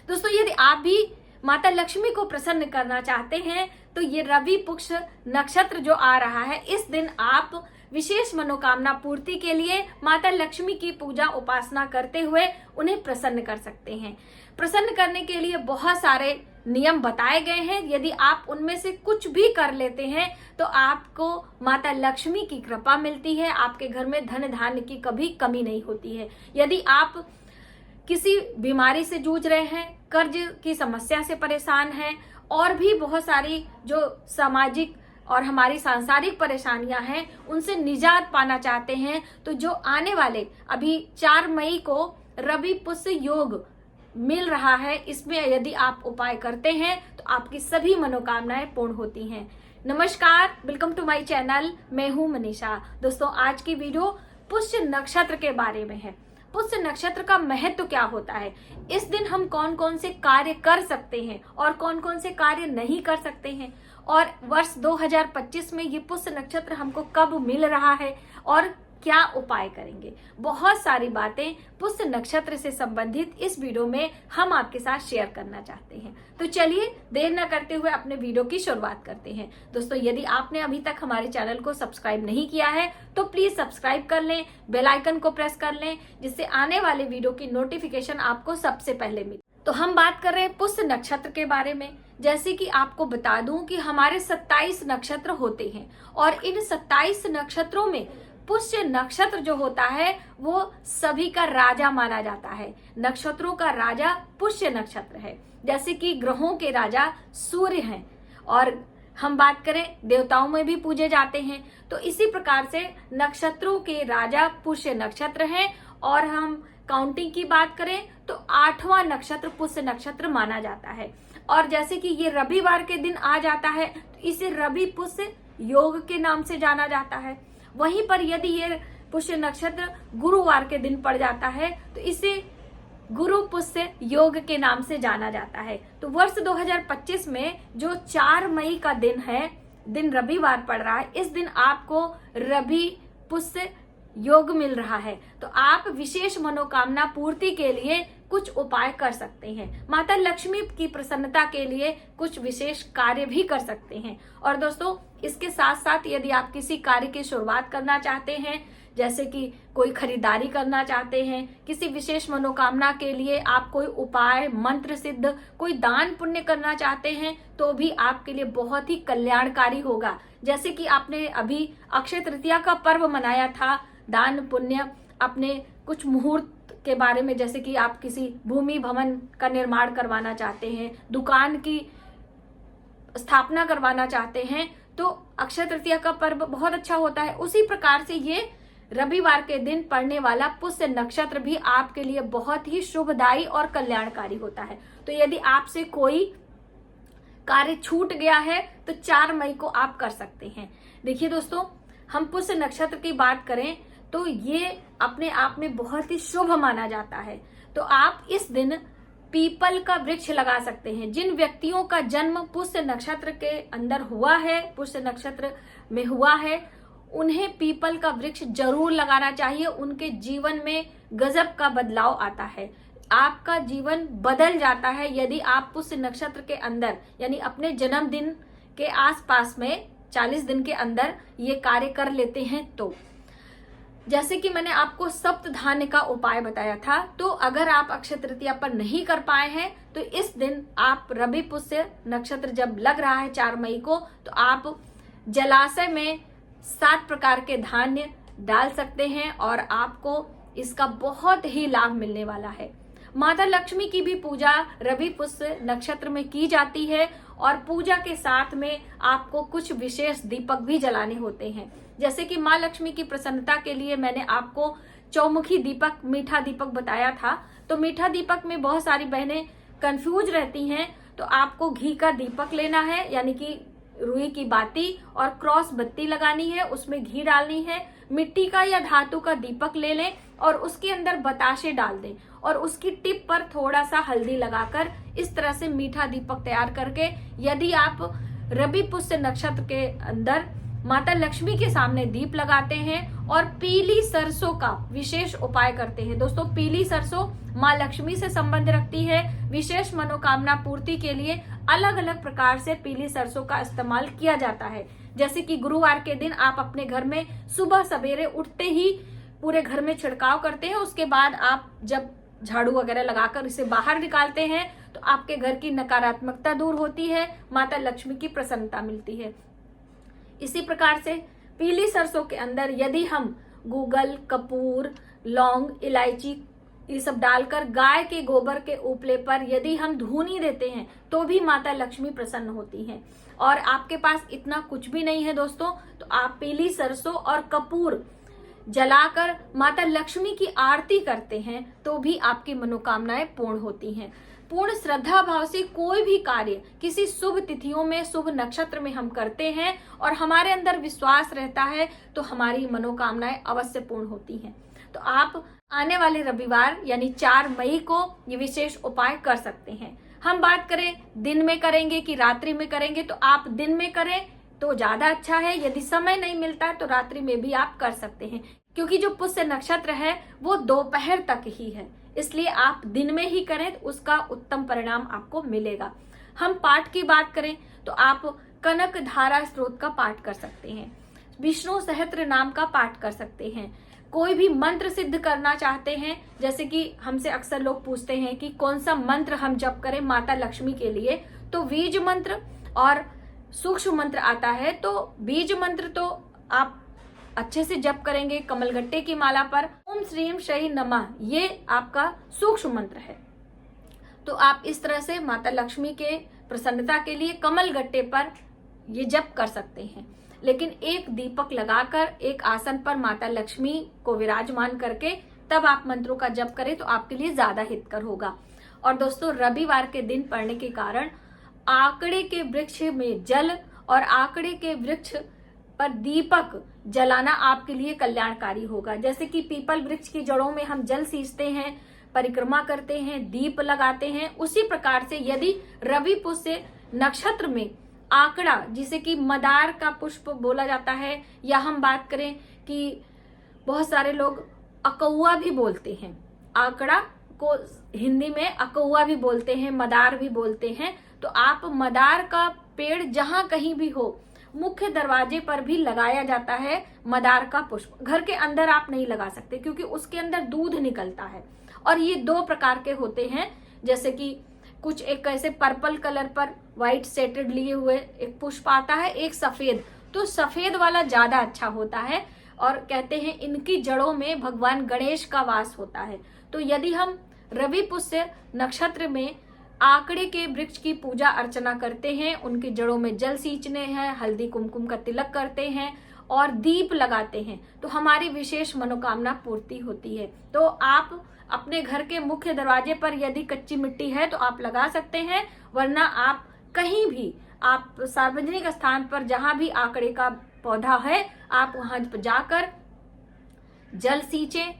दोस्तों, यदि आप भी माता लक्ष्मी को प्रसन्न करना चाहते हैं तो ये रवि पुष्य नक्षत्र जो आ रहा है, इस दिन आप विशेष मनोकामना पूर्ति के लिए माता लक्ष्मी की पूजा उपासना करते हुए उन्हें प्रसन्न कर सकते हैं। प्रसन्न करने के लिए बहुत सारे नियम बताए गए हैं। यदि आप उनमें से कुछ भी कर लेते हैं तो आपको माता लक्ष्मी की कृपा मिलती है, आपके घर में धन धान्य की कभी कमी नहीं होती है। यदि आप किसी बीमारी से जूझ रहे हैं, कर्ज की समस्या से परेशान हैं और भी बहुत सारी जो सामाजिक और हमारी सांसारिक परेशानियां हैं उनसे निजात पाना चाहते हैं, तो जो आने वाले अभी 4 मई को रवि पुष्य योग मिल रहा है, इसमें यदि आप उपाय करते हैं तो आपकी सभी मनोकामनाएं पूर्ण होती हैं। नमस्कार, वेलकम टू माय चैनल। मैं हूं मनीषा। दोस्तों, आज की वीडियो पुष्य नक्षत्र के बारे में है। पुष्य नक्षत्र का महत्व क्या होता है, इस दिन हम कौन कौन से कार्य कर सकते हैं और कौन कौन से कार्य नहीं कर सकते हैं, और वर्ष 2025 में ये पुष्य नक्षत्र हमको कब मिल रहा है और क्या उपाय करेंगे। बहुत सारी बातें पुष्य नक्षत्र से संबंधित इस वीडियो में हम आपके साथ शेयर करना चाहते हैं। तो चलिए देर न करते हुए अपने वीडियो की शुरुआत करते हैं। दोस्तों, यदि आपने अभी तक हमारे चैनल को सब्सक्राइब नहीं किया है तो प्लीज सब्सक्राइब कर लें, बेल आइकन को प्रेस कर लें, जिससे आने वाले वीडियो की नोटिफिकेशन आपको सबसे पहले मिले। तो हम बात कर रहे हैं पुष्य नक्षत्र के बारे में। जैसे कि आपको बता दूं कि हमारे 27 नक्षत्र होते हैं और इन 27 नक्षत्रों में पुष्य नक्षत्र जो होता है वो सभी का राजा माना जाता है। नक्षत्रों का राजा पुष्य नक्षत्र है। जैसे कि ग्रहों के राजा सूर्य हैं और हम बात करें देवताओं में भी पूजे जाते हैं, तो इसी प्रकार से नक्षत्रों के राजा पुष्य नक्षत्र हैं। और हम काउंटिंग की बात करें तो 8वां नक्षत्र पुष्य नक्षत्र माना जाता है। और जैसे कि ये रविवार के दिन आ जाता है तो इसे रवि पुष्य योग के नाम से जाना जाता है। वहीं पर यदि ये पुष्य नक्षत्र गुरुवार के दिन पड़ जाता है तो इसे गुरु पुष्य योग के नाम से जाना जाता है। तो वर्ष 2025 में जो 4 मई का दिन है, दिन रविवार पड़ रहा है, इस दिन आपको रवि पुष्य योग मिल रहा है। तो आप विशेष मनोकामना पूर्ति के लिए कुछ उपाय कर सकते हैं। माता लक्ष्मी की प्रसन्नता के लिए कुछ विशेष कार्य भी कर सकते हैं। और दोस्तों, इसके साथ साथ यदि आप किसी कार्य की शुरुआत करना चाहते हैं, जैसे कि कोई खरीदारी करना चाहते हैं, किसी विशेष मनोकामना के लिए आप कोई उपाय मंत्र सिद्ध कोई दान पुण्य करना चाहते हैं, तो भी आपके लिए बहुत ही कल्याणकारी होगा। जैसे कि आपने अभी अक्षय तृतीया का पर्व मनाया था, दान पुण्य अपने कुछ मुहूर्त के बारे में, जैसे कि आप किसी भूमि भवन का निर्माण करवाना चाहते हैं, दुकान की स्थापना करवाना चाहते हैं, तो अक्षय तृतीया का पर्व बहुत अच्छा होता है। उसी प्रकार से ये रविवार के दिन पड़ने वाला पुष्य नक्षत्र भी आपके लिए बहुत ही शुभदायी और कल्याणकारी होता है। तो यदि आपसे कोई कार्य छूट गया है तो 4 मई को आप कर सकते हैं। देखिए दोस्तों, हम पुष्य नक्षत्र की बात करें तो ये अपने आप में बहुत ही शुभ माना जाता है। तो आप इस दिन पीपल का वृक्ष लगा सकते हैं। जिन व्यक्तियों का जन्म पुष्य नक्षत्र के अंदर हुआ है, पुष्य नक्षत्र में हुआ है, उन्हें पीपल का वृक्ष जरूर लगाना चाहिए। उनके जीवन में गजब का बदलाव आता है। आपका जीवन बदल जाता है यदि आप पुष्य नक्षत्र के अंदर, यानी अपने जन्मदिन के आसपास में 40 दिन के अंदर ये कार्य कर लेते हैं। तो जैसे कि मैंने आपको सप्त धान्य का उपाय बताया था, तो अगर आप अक्षय तृतीया पर नहीं कर पाए हैं तो इस दिन आप रवि पुष्य नक्षत्र जब लग रहा है 4 मई को, तो आप जलाशय में 7 प्रकार के धान्य डाल सकते हैं और आपको इसका बहुत ही लाभ मिलने वाला है। माता लक्ष्मी की भी पूजा रवि पुष्य नक्षत्र में की जाती है और पूजा के साथ में आपको कुछ विशेष दीपक भी जलाने होते हैं। जैसे कि माँ लक्ष्मी की प्रसन्नता के लिए मैंने आपको चौमुखी दीपक, मीठा दीपक बताया था। तो मीठा दीपक में बहुत सारी बहनें कंफ्यूज रहती हैं, तो आपको घी का दीपक लेना है, यानी कि रुई की बाती और क्रॉस बत्ती लगानी है, उसमें घी डालनी है। मिट्टी का या धातु का दीपक ले लें और उसके अंदर बताशे डाल दें और उसकी टिप पर थोड़ा सा हल्दी लगाकर इस तरह से मीठा दीपक तैयार करके यदि आप रवि पुष्य नक्षत्र के अंदर माता लक्ष्मी के सामने दीप लगाते हैं और पीली सरसों का विशेष उपाय करते हैं। दोस्तों, पीली सरसों माँ लक्ष्मी से संबंध रखती है। विशेष मनोकामना पूर्ति के लिए अलग अलग प्रकार से पीली सरसों का इस्तेमाल किया जाता है। जैसे कि गुरुवार के दिन आप अपने घर में सुबह सवेरे उठते ही पूरे घर में छिड़काव करते हैं। उसके बाद आप जब झाड़ू वगैरह लगाकर इसे बाहर निकालते हैं तो आपके घर की नकारात्मकता दूर होती है, माता लक्ष्मी की प्रसन्नता मिलती है। इसी प्रकार से पीली सरसों के अंदर यदि हम गूगल, कपूर, लौंग, इलायची ये सब डालकर गाय के गोबर के उपले पर यदि हम धूनी देते हैं तो भी माता लक्ष्मी प्रसन्न होती हैं। और आपके पास इतना कुछ भी नहीं है दोस्तों, तो आप पीली सरसों और कपूर जलाकर माता लक्ष्मी की आरती करते हैं तो भी आपकी मनोकामनाएं पूर्ण होती हैं। पूर्ण श्रद्धा भाव से कोई भी कार्य किसी शुभ तिथियों में, शुभ नक्षत्र में हम करते हैं और हमारे अंदर विश्वास रहता है तो हमारी मनोकामनाएं अवश्य पूर्ण होती हैं। तो आप आने वाले रविवार यानी 4 मई को ये विशेष उपाय कर सकते हैं। हम बात करें दिन में करेंगे कि रात्रि में करेंगे, तो आप दिन में करें तो ज्यादा अच्छा है। यदि समय नहीं मिलता है तो रात्रि में भी आप कर सकते हैं, क्योंकि जो पुष्य नक्षत्र है वो दोपहर तक ही है, इसलिए आप दिन में ही करें तो उसका उत्तम परिणाम आपको मिलेगा। हम पाठ की बात करें तो आप कनक धारा स्त्रोत का पाठ कर सकते हैं, विष्णु सहस्त्र नाम का पाठ कर सकते हैं। कोई भी मंत्र सिद्ध करना चाहते हैं, जैसे कि हमसे अक्सर लोग पूछते हैं कि कौन सा मंत्र हम जप करें माता लक्ष्मी के लिए, तो बीज मंत्र और सूक्ष्म मंत्र आता है। तो बीज मंत्र तो आप अच्छे से जप करेंगे कमलगट्टे की माला पर, ओम श्रीम श्री नमः, ये आपका सूक्ष्म मंत्र है। तो आप इस तरह से माता लक्ष्मी के प्रसन्नता के लिए कमलगट्टे पर ये जप कर सकते हैं। लेकिन एक दीपक लगाकर एक आसन पर माता लक्ष्मी को विराजमान करके तब आप मंत्रों का जप करें तो आपके लिए ज्यादा हितकर होगा। और दोस्तों, रविवार के दिन पड़ने के कारण आकड़े के वृक्ष में जल और आकड़े के वृक्ष पर दीपक जलाना आपके लिए कल्याणकारी होगा। जैसे कि पीपल वृक्ष की जड़ों में हम जल सींचते हैं, परिक्रमा करते हैं, दीप लगाते हैं, उसी प्रकार से यदि रवि पुष्य नक्षत्र में आकड़ा, जिसे कि मदार का पुष्प बोला जाता है, या हम बात करें कि बहुत सारे लोग अकौआ भी बोलते हैं, आकड़ा को हिंदी में अकौआ भी बोलते हैं, मदार भी बोलते हैं। तो आप मदार का पेड़ जहां कहीं भी हो, मुख्य दरवाजे पर भी लगाया जाता है मदार का पुष्प। घर के अंदर आप नहीं लगा सकते क्योंकि उसके अंदर दूध निकलता है। और ये 2 प्रकार के होते हैं, जैसे कि कुछ एक ऐसे पर्पल कलर पर व्हाइट सेटेड लिए हुए एक पुष्प आता है, एक सफेद। तो सफेद वाला ज्यादा अच्छा होता है और कहते हैं इनकी जड़ों में भगवान गणेश का वास होता है। तो यदि हम रवि पुष्य नक्षत्र में आकड़े के वृक्ष की पूजा अर्चना करते हैं, उनकी जड़ों में जल सींचने हैं, हल्दी कुमकुम का तिलक करते हैं और दीप लगाते हैं, तो हमारी विशेष मनोकामना पूर्ति होती है। तो आप अपने घर के मुख्य दरवाजे पर यदि कच्ची मिट्टी है तो आप लगा सकते हैं, वरना आप कहीं भी, आप सार्वजनिक स्थान पर जहां भी आकड़े का पौधा है, आप वहां जाकर जल सींचें,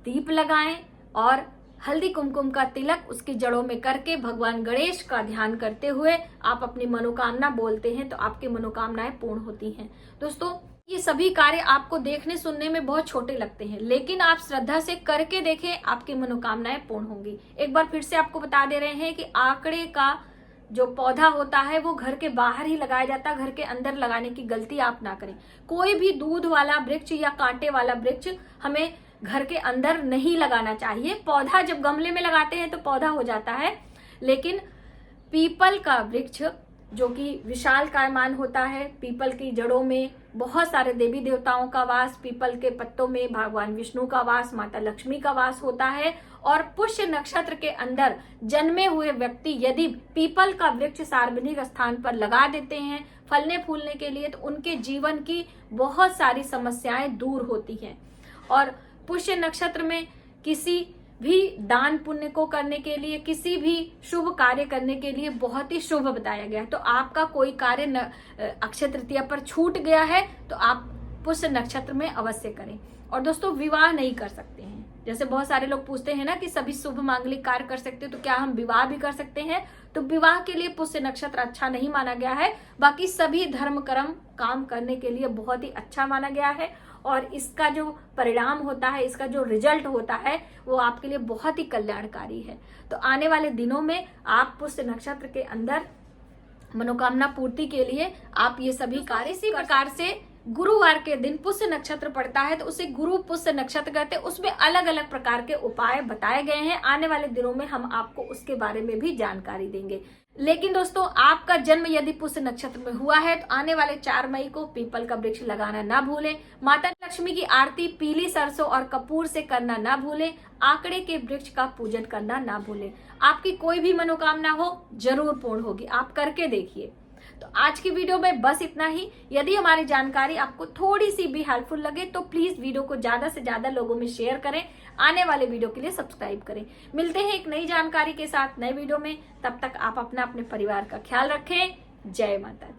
दीप लगाएं और हल्दी कुमकुम का तिलक उसकी जड़ों में करके भगवान गणेश का ध्यान करते हुए आप अपनी मनोकामना बोलते हैं तो आपकी मनोकामनाएं पूर्ण होती हैं। दोस्तों, ये सभी कार्य आपको देखने सुनने में बहुत छोटे लगते हैं, लेकिन आप श्रद्धा से करके देखें, आपकी मनोकामनाएं पूर्ण होंगी। एक बार फिर से आपको बता दे रहे हैं कि आकड़े का जो पौधा होता है वो घर के बाहर ही लगाया जाता है, घर के अंदर लगाने की गलती आप ना करें। कोई भी दूध वाला वृक्ष या कांटे वाला वृक्ष हमें घर के अंदर नहीं लगाना चाहिए। पौधा जब गमले में लगाते हैं तो पौधा हो जाता है, लेकिन पीपल का वृक्ष जो कि विशाल कायमान होता है, पीपल की जड़ों में बहुत सारे देवी देवताओं का वास, पीपल के पत्तों में भगवान विष्णु का वास, माता लक्ष्मी का वास होता है। और पुष्य नक्षत्र के अंदर जन्मे हुए व्यक्ति यदि पीपल का वृक्ष सार्वजनिक स्थान पर लगा देते हैं फलने फूलने के लिए, तो उनके जीवन की बहुत सारी समस्याएं दूर होती हैं। और पुष्य नक्षत्र में किसी भी दान पुण्य को करने के लिए, किसी भी शुभ कार्य करने के लिए बहुत ही शुभ बताया गया है। तो आपका कोई कार्य अक्षय तृतीया पर छूट गया है तो आप पुष्य नक्षत्र में अवश्य करें। और दोस्तों, विवाह नहीं कर सकते हैं, जैसे बहुत सारे लोग पूछते हैं ना कि सभी शुभ मांगलिक कार्य कर सकते हैं, तो क्या हम विवाह भी कर सकते हैं? तो विवाह के लिए पुष्य नक्षत्र अच्छा नहीं माना गया है, बाकी सभी धर्म कर्म काम करने के लिए बहुत ही अच्छा माना गया है। और इसका जो परिणाम होता है, इसका जो रिजल्ट होता है वो आपके लिए बहुत ही कल्याणकारी है। तो आने वाले दिनों में आप पुष्य नक्षत्र के अंदर मनोकामना पूर्ति के लिए आप ये सभी कार्य इसी प्रकार से गुरुवार के दिन पुष्य नक्षत्र पड़ता है तो उसे गुरु पुष्य नक्षत्र कहते हैं। उसमें अलग अलग प्रकार के उपाय बताए गए हैं। आने वाले दिनों में हम आपको उसके बारे में भी जानकारी देंगे। लेकिन दोस्तों, आपका जन्म यदि पुष्य नक्षत्र में हुआ है तो आने वाले 4 मई को पीपल का वृक्ष लगाना ना भूलें। माता लक्ष्मी की आरती पीली सरसों और कपूर से करना ना भूलें। आंकड़े के वृक्ष का पूजन करना ना भूलें। आपकी कोई भी मनोकामना हो जरूर पूर्ण होगी, आप करके देखिए। तो आज की वीडियो में बस इतना ही। यदि हमारी जानकारी आपको थोड़ी सी भी हेल्पफुल लगे तो प्लीज वीडियो को ज्यादा से ज्यादा लोगों में शेयर करें। आने वाले वीडियो के लिए सब्सक्राइब करें। मिलते हैं एक नई जानकारी के साथ नए वीडियो में। तब तक आप अपने परिवार का ख्याल रखें। जय माता दी।